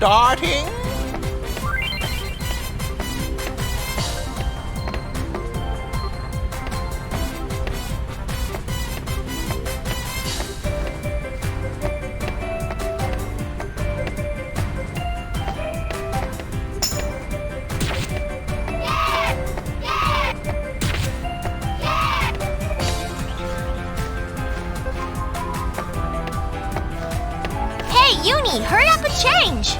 starting. Hey, Uni, hurry up and change!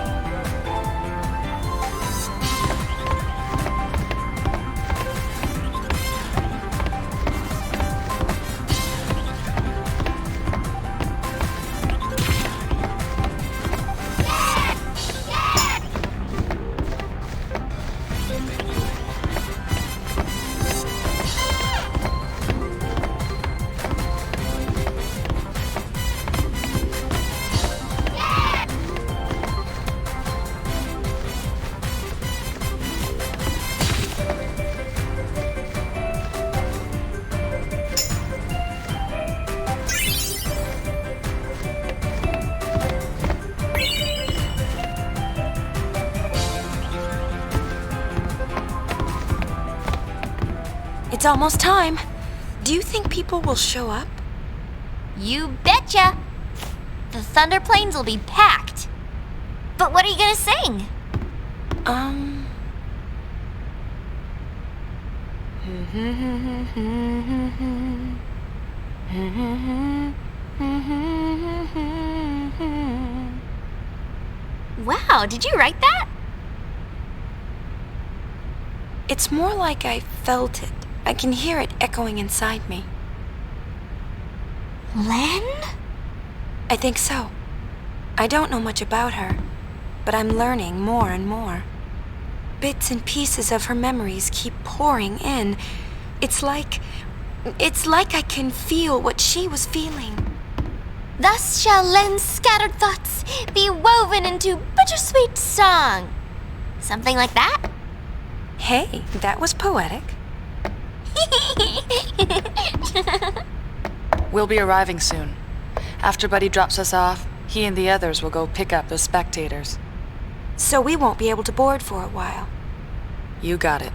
It's almost time. Do you think people will show up? You betcha! The Thunder Plains will be packed. But what are you gonna sing? Wow, did you write that? It's more like I felt it. I can hear it echoing inside me. Len? I think so. I don't know much about her, but I'm learning more and more. Bits and pieces of her memories keep pouring in. It's like I can feel what she was feeling. Thus shall Len's scattered thoughts be woven into bittersweet song. Something like that? Hey, that was poetic. We'll be arriving soon. After Buddy drops us off, he and the others will go pick up the spectators. So we won't be able to board for a while. You got it.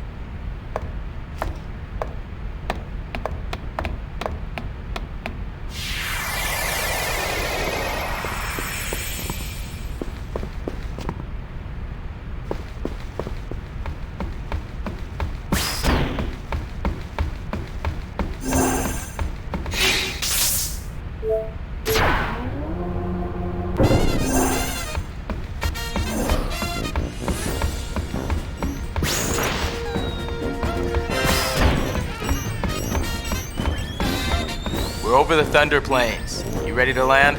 We're over the Thunder Plains. You ready to land?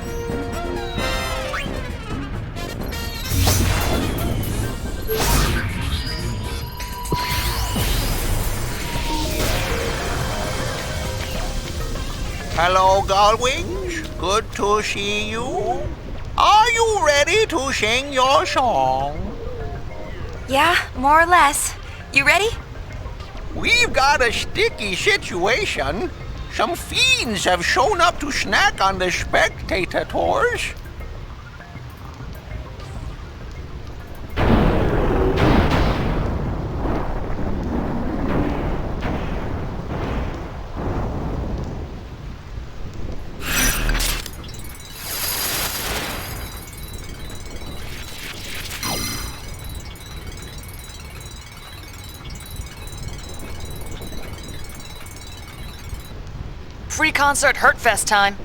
Hello, Gullwings. Good to see you. Are you ready to sing your song? Yeah, more or less. You ready? We've got a sticky situation. Some fiends have shown up to snack on the spectator tours. Pre-concert Hurtfest time.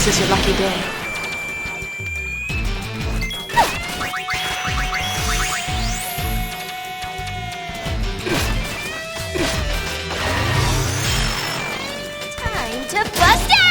this is your lucky day. Time to bust out!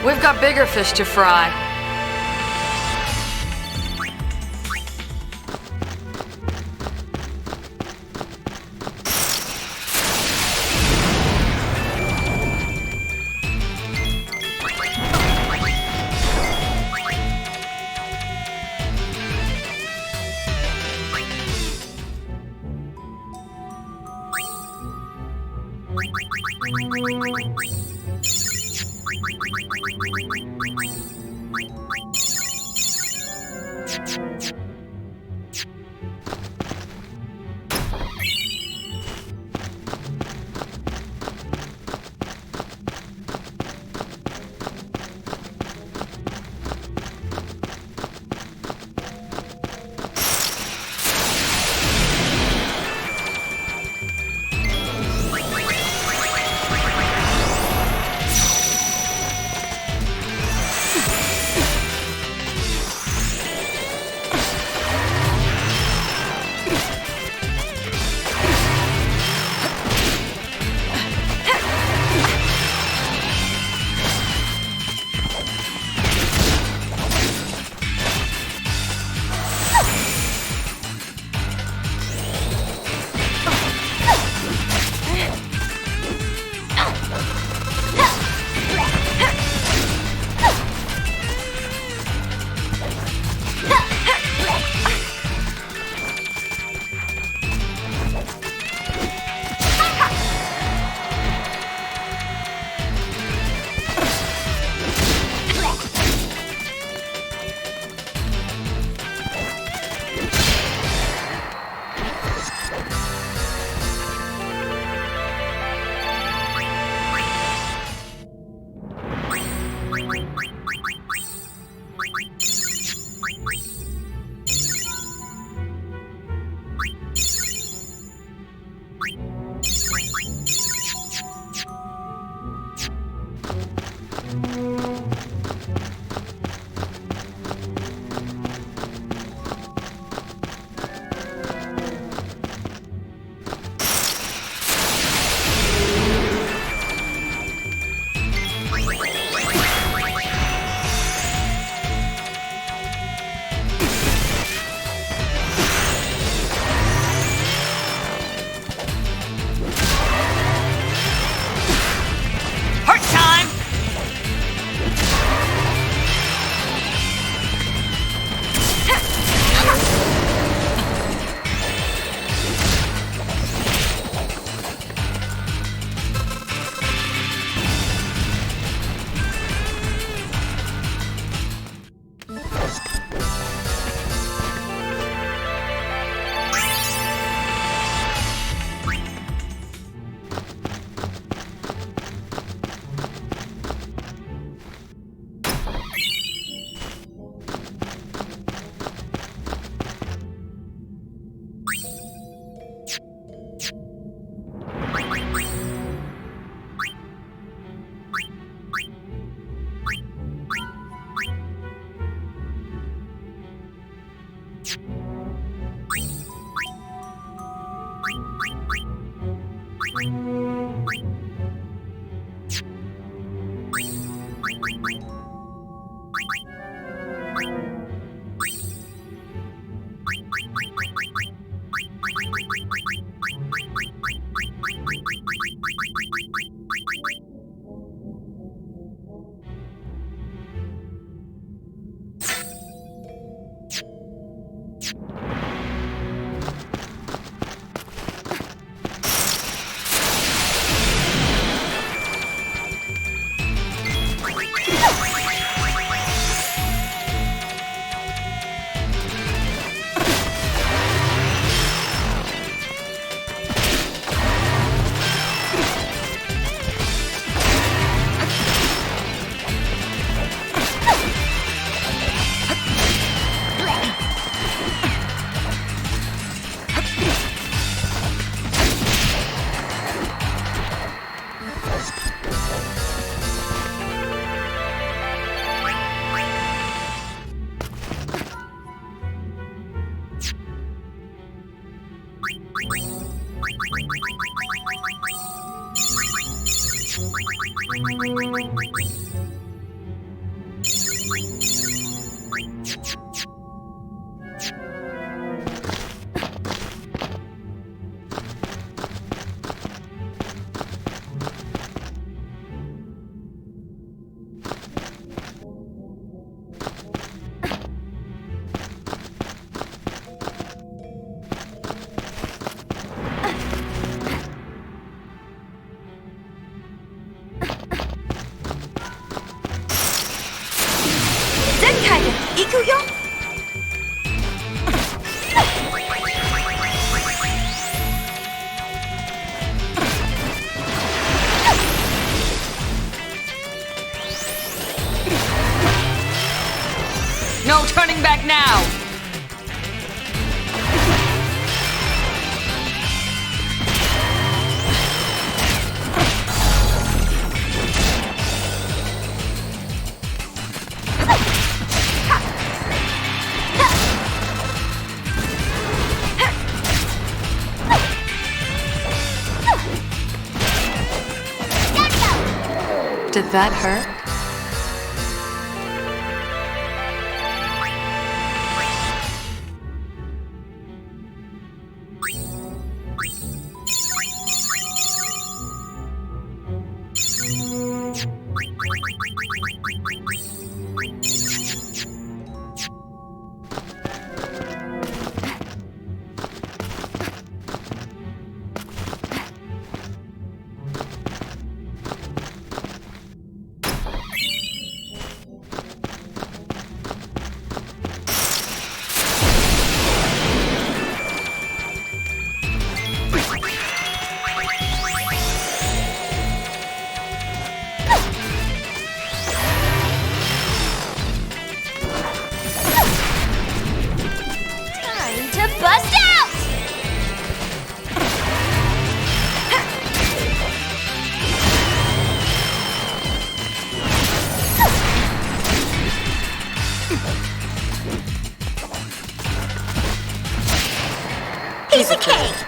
We've got bigger fish to fry. 이거요? No turning back now! Did that hurt? Bust out! Piece of cake!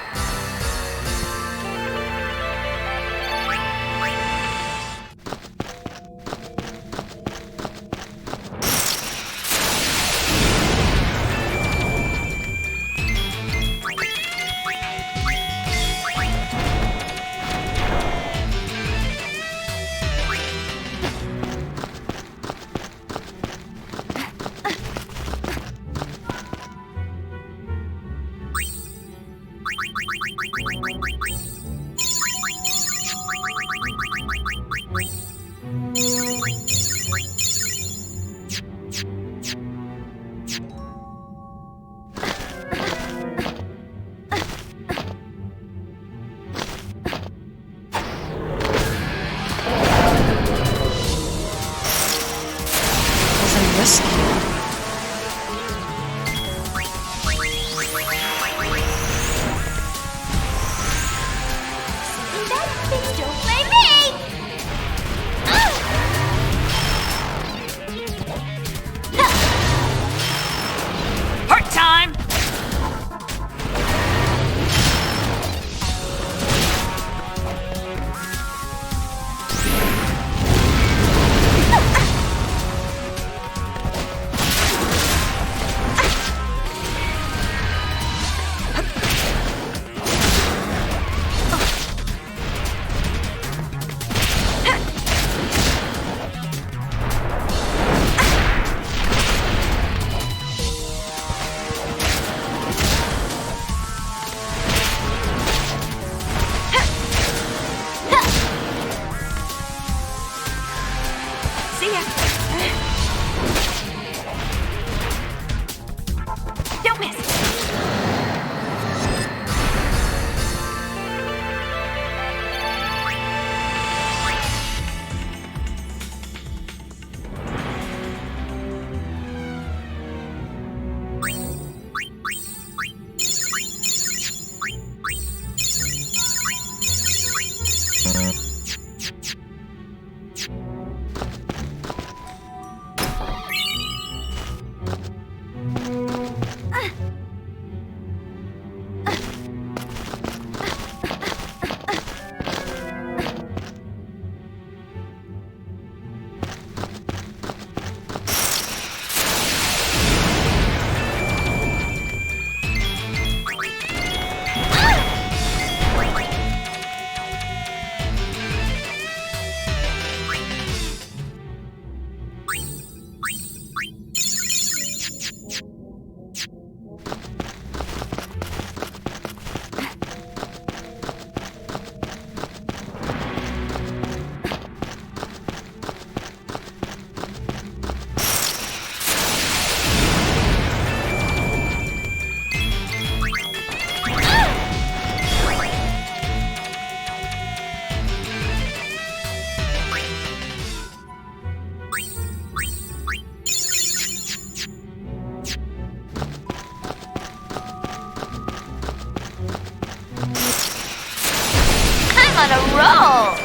I'm on a roll!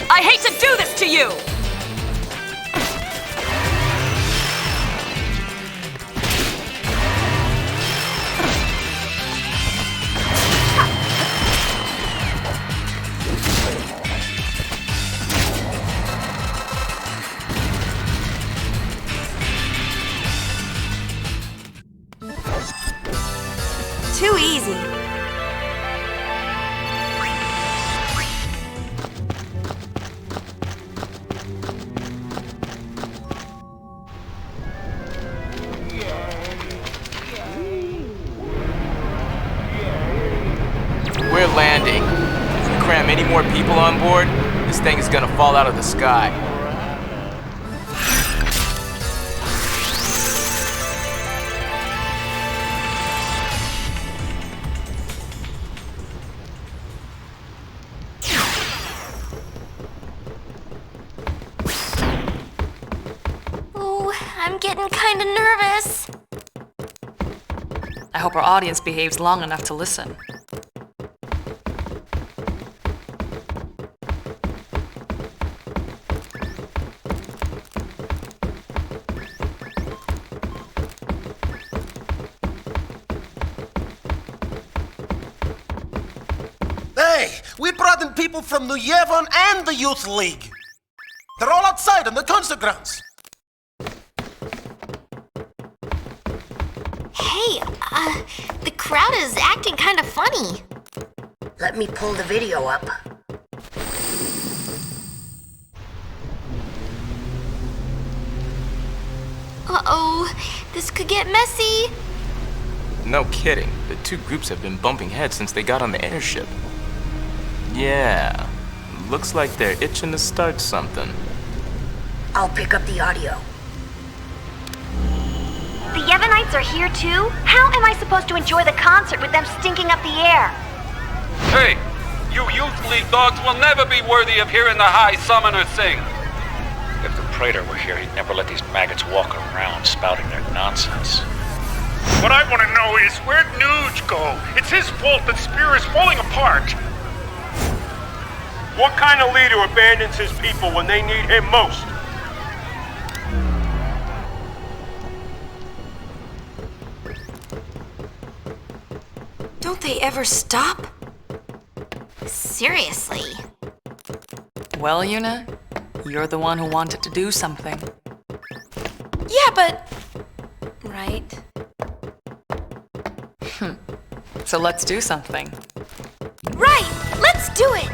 I hate to do this to you! Too easy. We're landing. If we cram any more people on board, this thing is gonna fall out of the sky. Ooh, I'm getting kinda nervous. I hope our audience behaves long enough to listen. Hey, we brought in people from New Yevon and the Youth League. They're all outside on the concert grounds. Hey, the crowd is acting kinda funny. Let me pull the video up. Uh-oh, this could get messy. No kidding. The two groups have been bumping heads since they got on the airship. Yeah. Looks like they're itching to start something. I'll pick up the audio. The Yevonites are here too? How am I supposed to enjoy the concert with them stinking up the air? Hey, you Youth League dogs will never be worthy of hearing the High Summoner sing. If the Praetor were here, he'd never let these maggots walk around spouting their nonsense. What I want to know is, where'd Nuge go? It's his fault that Spear is falling apart. What kind of leader abandons his people when they need him most? Don't they ever stop? Seriously. Well, Yuna, you're the one who wanted to do something. Yeah, but... Right. So let's do something. Right! Let's do it!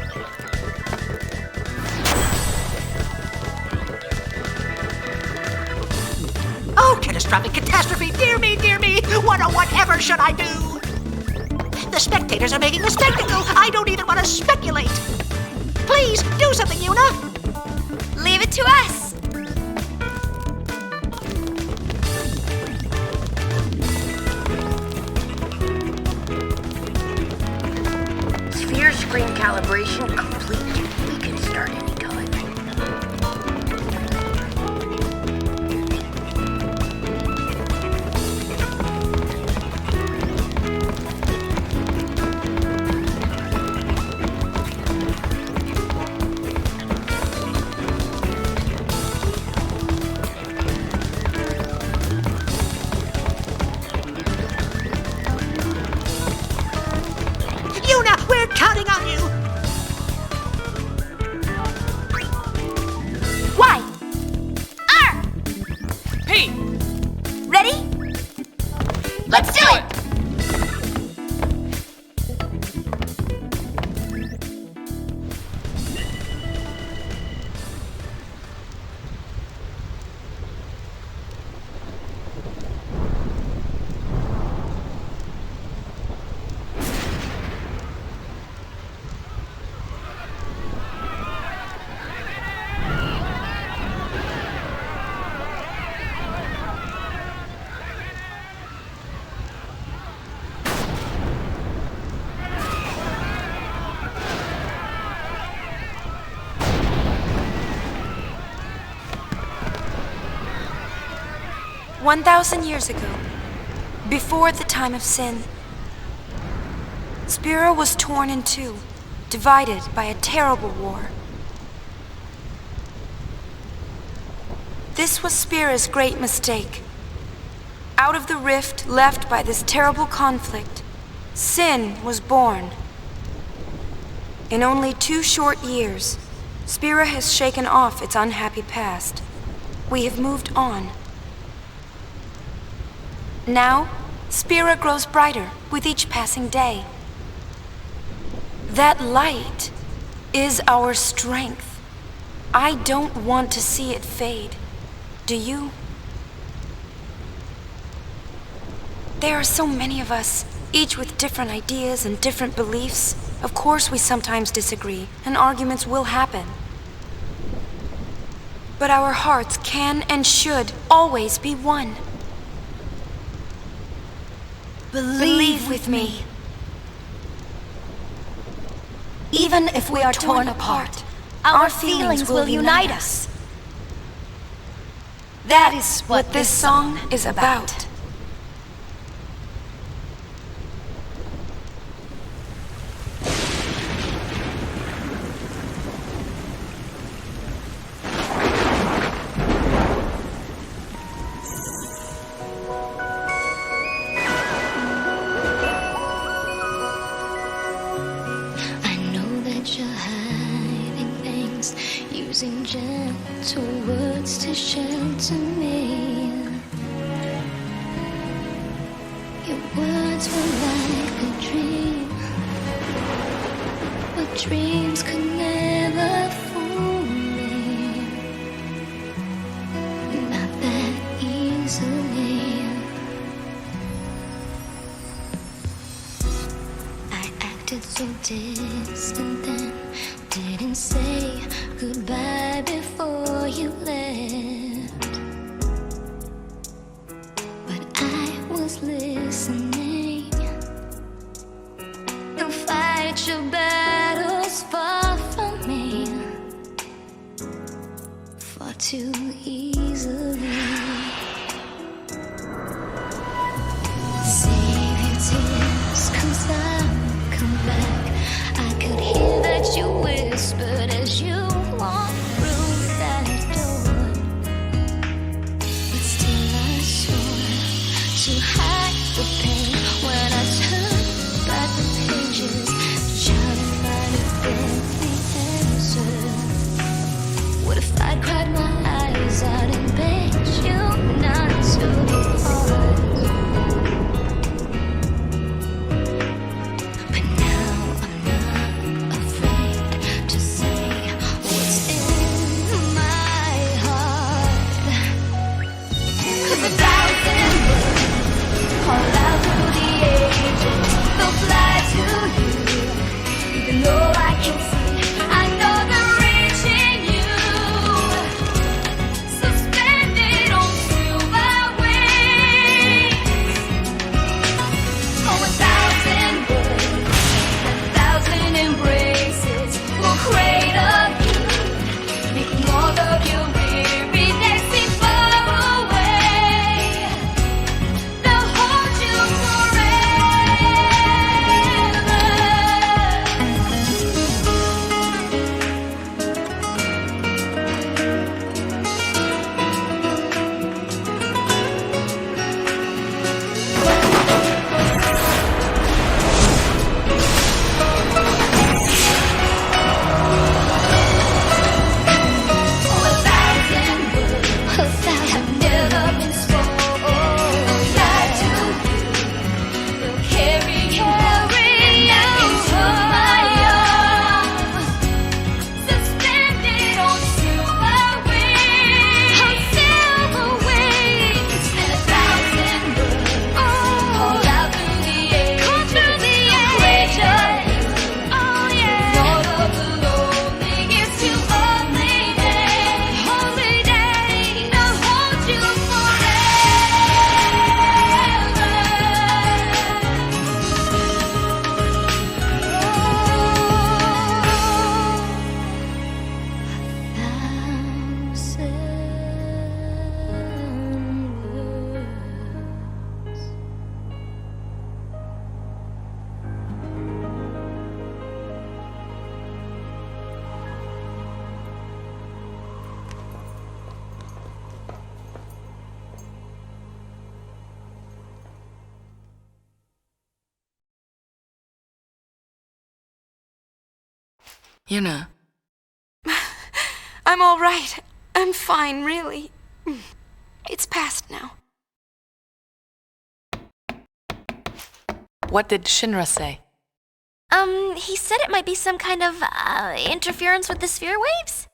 Oh, catastrophic catastrophe! Dear me, dear me! What or whatever should I do? The spectators are making a spectacle! I don't even want to speculate! Please, do something, Yuna! Leave it to us! Sphere screen calibration complete. We can start anytime. 1,000 years ago, before the time of sin, Spira was torn in two, divided by a terrible war. This was Spira's great mistake. Out of the rift left by this terrible conflict, sin was born. In only 2 short years, Spira has shaken off its unhappy past. We have moved on. Now, Spira grows brighter with each passing day. That light is our strength. I don't want to see it fade. Do you? There are so many of us, each with different ideas and different beliefs. Of course we sometimes disagree, and arguments will happen. But our hearts can and should always be one. Believe with me. Even if we are torn apart, our feelings will unite us. That is what this song is about. Using gentle words to shelter me. Your words were like a dream, but dreams could never fool me. Not that easily. I acted so distant then, didn't say goodbye before you left. But I was listening. You'll fight your battles far from me, far too easily. Save your tears, come back. I could hear that you whispered as you walk through that door, but still I swore to hide the pain when I turned back the pages, trying to find a deadly answer. What if I cried my eyes out and begged you not to depart? But now I'm not afraid to say what's in my heart. 'Cause 1,000 words call out through the ages, they'll fly to you, even though I can't see. I know they're reaching you. So spend Yuna. I'm all right. I'm fine, really. It's past now. What did Shinra say? He said it might be some kind of, interference with the sphere waves.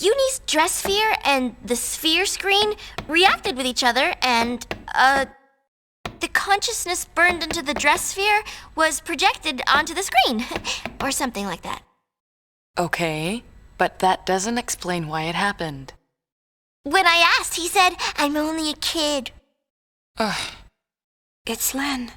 Yunie's dress sphere and the sphere screen reacted with each other, and, the consciousness burned into the dress sphere was projected onto the screen. Or something like that. Okay, but that doesn't explain why it happened. When I asked, he said, "I'm only a kid." Ugh. It's Len.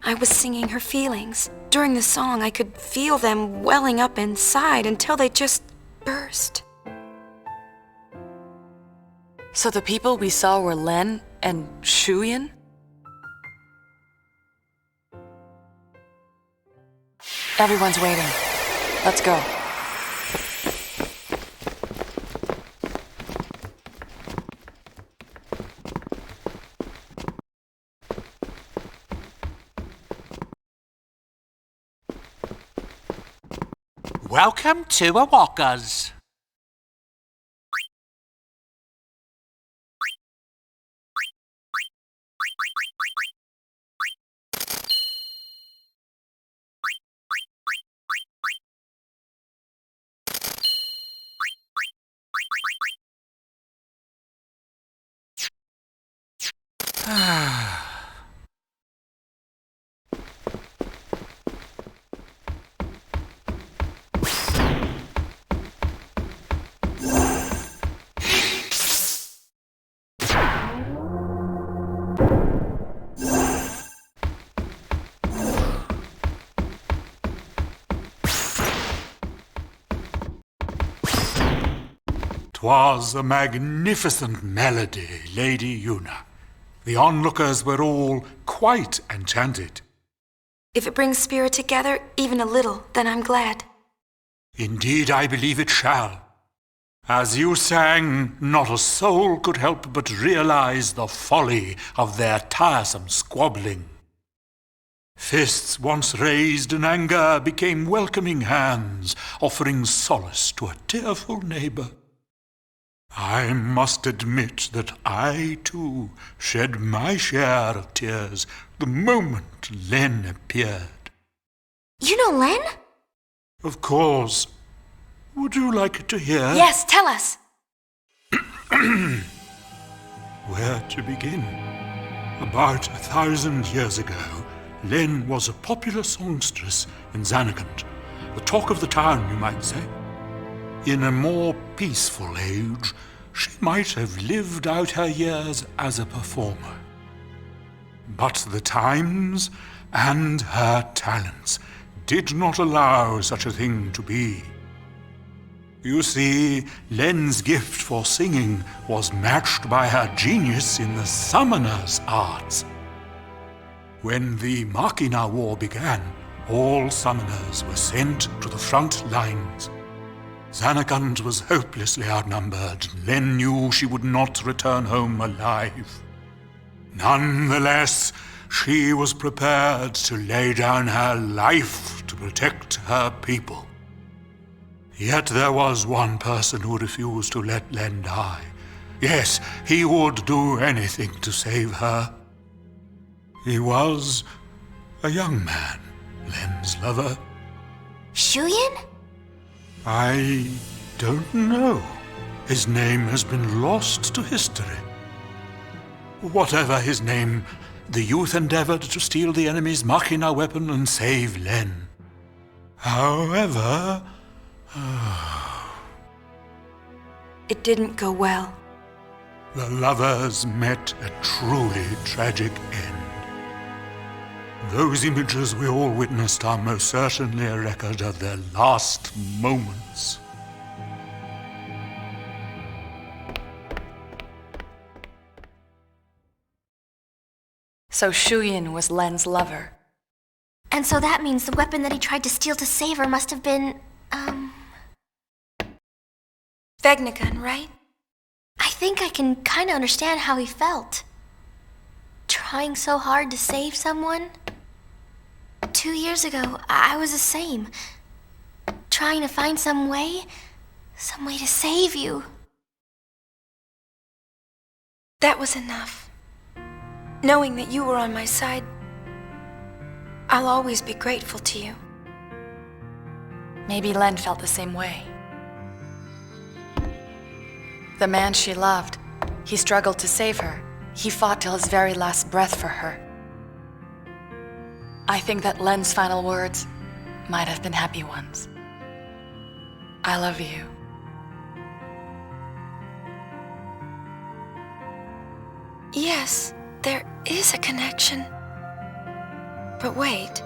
I was singing her feelings. During the song, I could feel them welling up inside until they just burst. So the people we saw were Len and Shuyin? Everyone's waiting. Let's go. Welcome to Awaka's. "'Twas a magnificent melody, Lady Yuna. The onlookers were all quite enchanted." If it brings spirit together, even a little, then I'm glad. "Indeed, I believe it shall. As you sang, not a soul could help but realize the folly of their tiresome squabbling. Fists once raised in anger became welcoming hands, offering solace to a tearful neighbor. I must admit that I, too, shed my share of tears the moment Len appeared." You know Len? "Of course. Would you like to hear?" Yes, tell us. Where to begin? About 1,000 years ago, Len was a popular songstress in Zanarkand, the talk of the town, you might say. In a more peaceful age, she might have lived out her years as a performer. But the times and her talents did not allow such a thing to be. You see, Len's gift for singing was matched by her genius in the summoner's arts. When the Machina War began, all summoners were sent to the front lines. Zanarkand was hopelessly outnumbered. Len knew she would not return home alive. Nonetheless, she was prepared to lay down her life to protect her people. Yet there was one person who refused to let Len die. Yes, he would do anything to save her. He was a young man, Len's lover. Shuyin? I don't know. His name has been lost to history. Whatever his name, the youth endeavored to steal the enemy's Machina weapon and save Len. However... It didn't go well. the lovers met a truly tragic end. Those images we all witnessed are most certainly a record of their last moments. So Shuyin was Len's lover. And so that means the weapon that he tried to steal to save her must have been, Vegnagun, right? I think I can kinda understand how he felt. Trying so hard to save someone, 2 years ago, I was the same. Trying to find some way to save you. That was enough. Knowing that you were on my side, I'll always be grateful to you. Maybe Len felt the same way. The man she loved, he struggled to save her. He fought till his very last breath for her. I think that Len's final words might have been happy ones. I love you. Yes, there is a connection. But wait.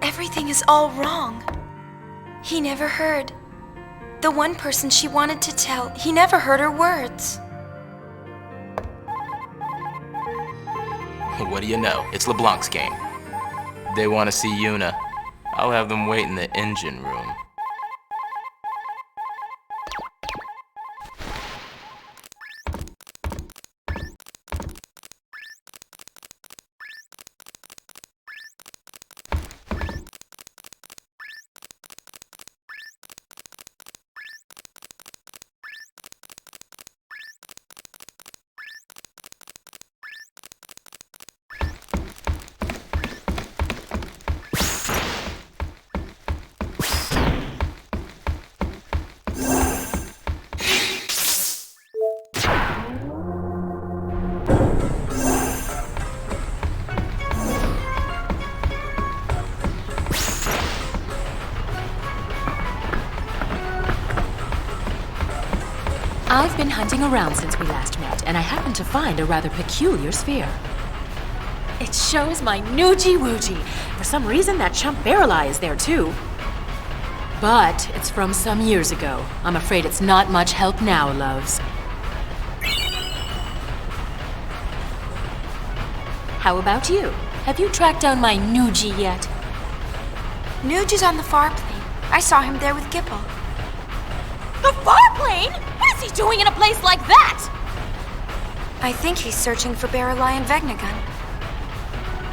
Everything is all wrong. He never heard. The one person she wanted to tell, he never heard her words. What do you know? It's LeBlanc's game. They want to see Yuna. I'll have them wait in the engine room. I've been hunting around since we last met, and I happened to find a rather peculiar sphere. It shows my Noogie-Woogie. For some reason, that chump Barrel-Eye is there too. But it's from some years ago. I'm afraid it's not much help now, loves. How about you? Have you tracked down my Noogie yet? Nuge is on the far plane. I saw him there with Gipple. The far plane? What is he doing in a place like that? I think he's searching for Barrel-Eye and Vegnagun.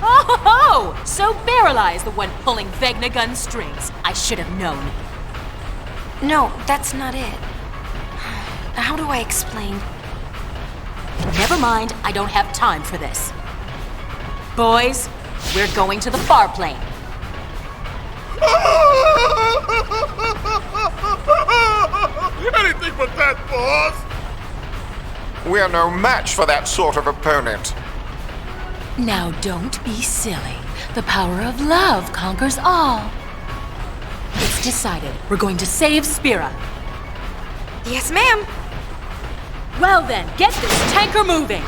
Oh, so Barrel-Eye is the one pulling Vegnagun strings. I should have known. No, that's not it. How do I explain? Never mind, I don't have time for this. Boys, we're going to the far plane. Anything but that, boss! We're no match for that sort of opponent. Now don't be silly. The power of love conquers all. It's decided. We're going to save Spira. Yes, ma'am. Well then, get this tanker moving.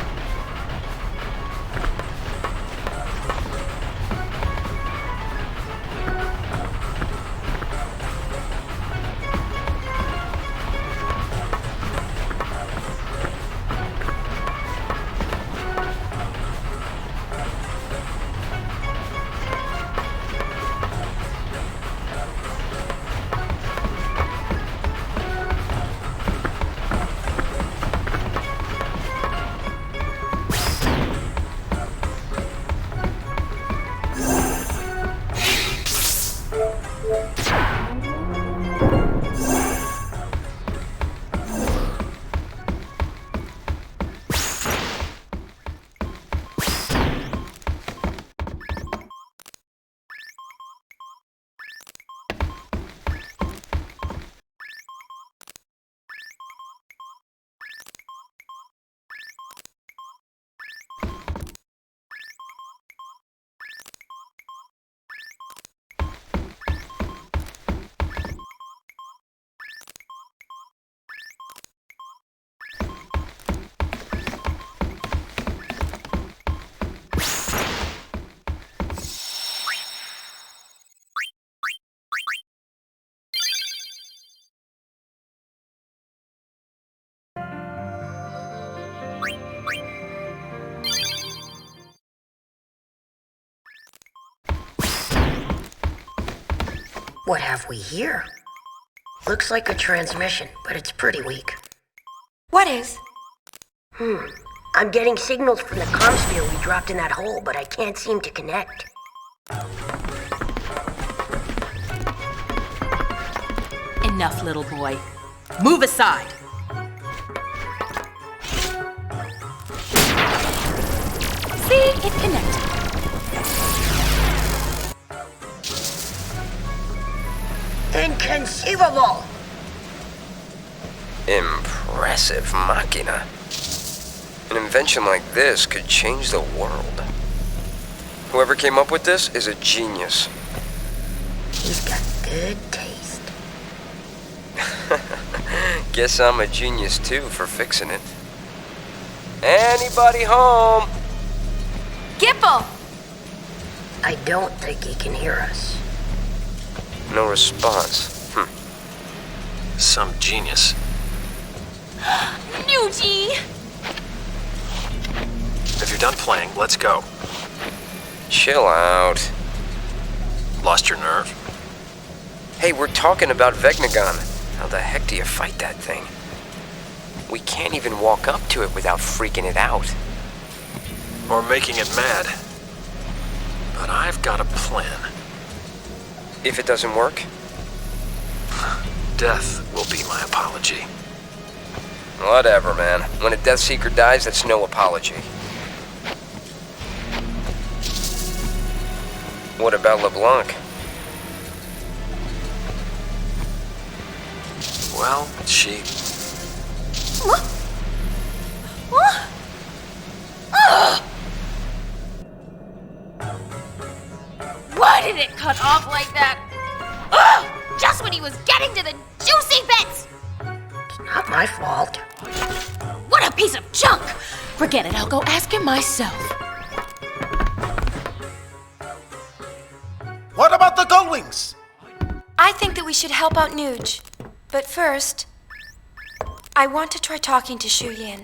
What have we here? Looks like a transmission, but it's pretty weak. What is? I'm getting signals from the comsphere we dropped in that hole, but I can't seem to connect. Enough, little boy. Move aside. See, it connected. Inconceivable! Impressive machina. An invention like this could change the world. Whoever came up with this is a genius. He's got good taste. Guess I'm a genius too for fixing it. Anybody home? Gipple! I don't think he can hear us. No response. Some genius. Nuji! If you're done playing, let's go. Chill out. Lost your nerve? Hey, we're talking about Vegnagon. How the heck do you fight that thing? We can't even walk up to it without freaking it out. Or making it mad. But I've got a plan. If it doesn't work? Death will be my apology. Whatever, man. When a Death Seeker dies, that's no apology. What about LeBlanc? Well, she... Why did it cut off like that? Ugh! Just when he was getting to the juicy bits! It's not my fault. What a piece of junk! Forget it, I'll go ask him myself. What about the Gullwings? I think that we should help out Nuge. But first, I want to try talking to Shu Yin.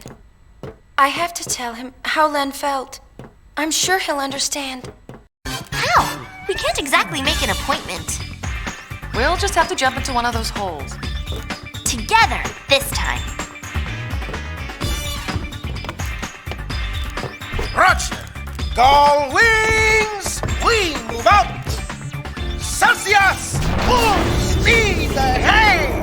I have to tell him how Len felt. I'm sure he'll understand. How? We can't exactly make an appointment. We'll just have to jump into one of those holes. Together, this time. Roger! Gullwings! We move out! Celsius! Full speed ahead!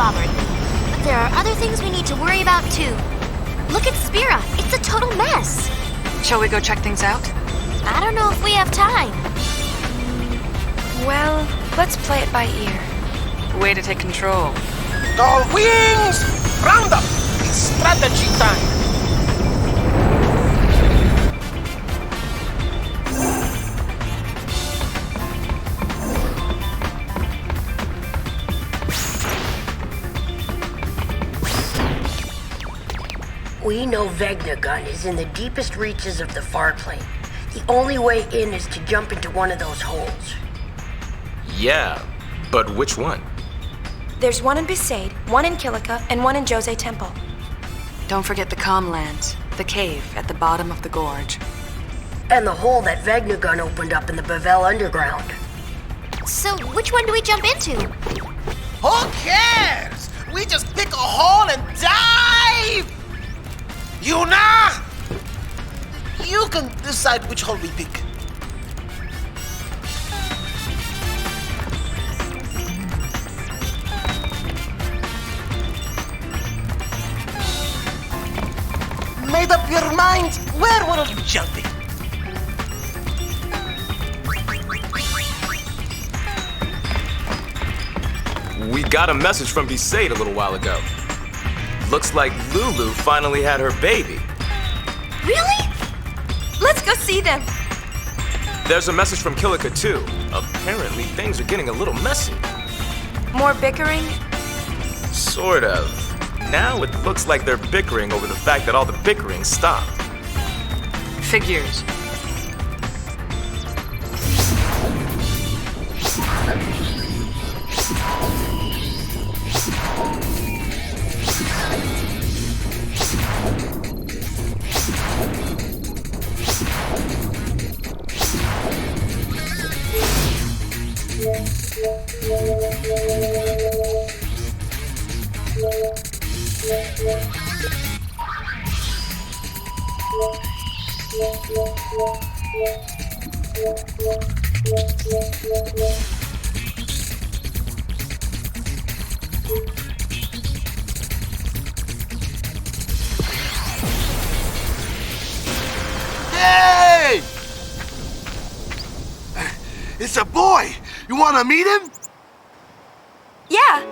bothering me. But there are other things we need to worry about too. Look at Spira. It's a total mess. Shall we go check things out? I don't know if we have time. Well, let's play it by ear. Way to take control. All wings! Round up! It's strategy time! We know Vegnagun is in the deepest reaches of the far plane. The only way in is to jump into one of those holes. Yeah, but which one? There's one in Besaid, one in Kilika, and one in Jose Temple. Don't forget the Comlands, the cave at the bottom of the gorge. And the hole that Vegnagun opened up in the Bavel underground. So, which one do we jump into? Who cares? We just pick a hole and dive! Yuna! You can decide which hole we pick. Made up your mind? Where will you jump in? We got a message from Besaid a little while ago. Looks like Lulu finally had her baby. Really? Let's go see them. There's a message from Kilika too. Apparently things are getting a little messy. More bickering? Sort of. Now it looks like they're bickering over the fact that all the bickering stopped. Figures. Hey! It's a boy! You wanna meet him? Yeah.